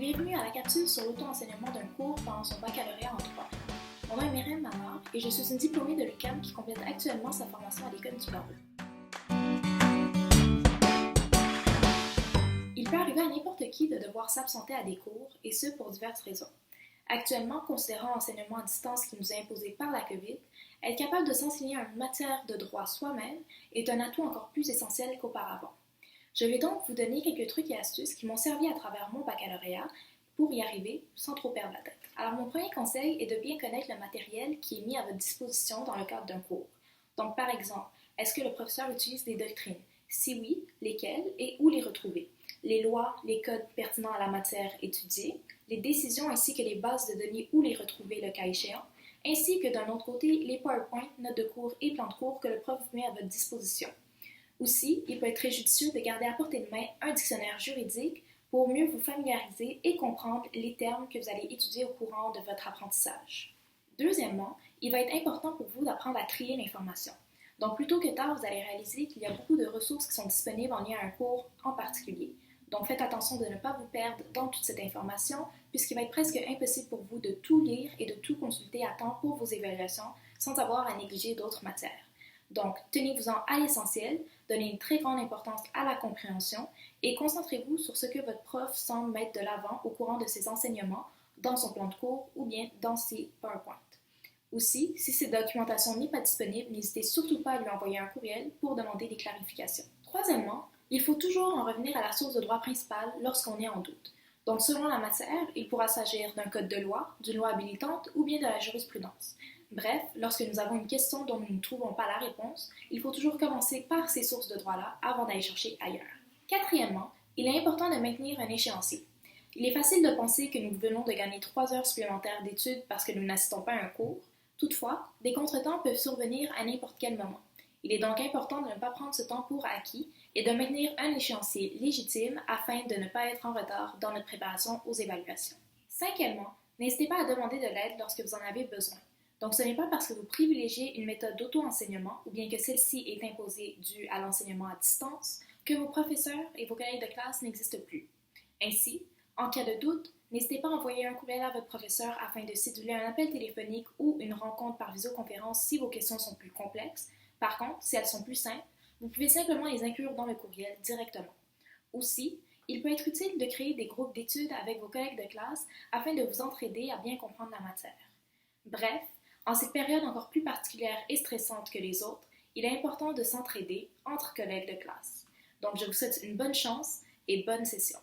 bienvenue à la capsule sur l'auto-enseignement d'un cours pendant son baccalauréat en droit. Mon nom est Myriam Mamard et je suis une diplômée de l'UQAM qui complète actuellement sa formation à l'École du barreau. Il peut arriver à n'importe qui de devoir s'absenter à des cours, et ce pour diverses raisons. Actuellement, considérant l'enseignement à distance qui nous est imposé par la COVID, être capable de s'enseigner une matière de droit soi-même est un atout encore plus essentiel qu'auparavant. Je vais donc vous donner quelques trucs et astuces qui m'ont servi à travers mon baccalauréat pour y arriver sans trop perdre la tête. Alors mon premier conseil est de bien connaître le matériel qui est mis à votre disposition dans le cadre d'un cours. Donc par exemple, est-ce que le professeur utilise des doctrines? Si oui, lesquelles et où les retrouver? Les lois, les codes pertinents à la matière étudiée, les décisions ainsi que les bases de données où les retrouver le cas échéant, ainsi que d'un autre côté les PowerPoint, notes de cours et plans de cours que le prof met à votre disposition. Aussi, il peut être très judicieux de garder à portée de main un dictionnaire juridique pour mieux vous familiariser et comprendre les termes que vous allez étudier au courant de votre apprentissage. Deuxièmement, il va être important pour vous d'apprendre à trier l'information. Donc, plus tôt que tard, vous allez réaliser qu'il y a beaucoup de ressources qui sont disponibles en lien à un cours en particulier. Donc, faites attention de ne pas vous perdre dans toute cette information, puisqu'il va être presque impossible pour vous de tout lire et de tout consulter à temps pour vos évaluations sans avoir à négliger d'autres matières. Donc, tenez-vous-en à l'essentiel, donnez une très grande importance à la compréhension et concentrez-vous sur ce que votre prof semble mettre de l'avant au courant de ses enseignements, dans son plan de cours ou bien dans ses PowerPoint. Aussi, si cette documentation n'est pas disponible, n'hésitez surtout pas à lui envoyer un courriel pour demander des clarifications. Troisièmement, il faut toujours en revenir à la source de droit principale lorsqu'on est en doute. Donc, selon la matière, il pourra s'agir d'un code de loi, d'une loi habilitante ou bien de la jurisprudence. Bref, lorsque nous avons une question dont nous ne trouvons pas la réponse, il faut toujours commencer par ces sources de droit-là avant d'aller chercher ailleurs. Quatrièmement, il est important de maintenir un échéancier. Il est facile de penser que nous venons de gagner 3 heures supplémentaires d'études parce que nous n'assistons pas à un cours. Toutefois, des contretemps peuvent survenir à n'importe quel moment. Il est donc important de ne pas prendre ce temps pour acquis et de maintenir un échéancier légitime afin de ne pas être en retard dans notre préparation aux évaluations. Cinquièmement, n'hésitez pas à demander de l'aide lorsque vous en avez besoin. Donc, ce n'est pas parce que vous privilégiez une méthode d'auto-enseignement ou bien que celle-ci est imposée due à l'enseignement à distance que vos professeurs et vos collègues de classe n'existent plus. Ainsi, en cas de doute, n'hésitez pas à envoyer un courriel à votre professeur afin de céduler un appel téléphonique ou une rencontre par visioconférence si vos questions sont plus complexes. Par contre, si elles sont plus simples, vous pouvez simplement les inclure dans le courriel directement. Aussi, il peut être utile de créer des groupes d'études avec vos collègues de classe afin de vous entraider à bien comprendre la matière. Bref, en cette période encore plus particulière et stressante que les autres, il est important de s'entraider entre collègues de classe. Donc, je vous souhaite une bonne chance et bonne session.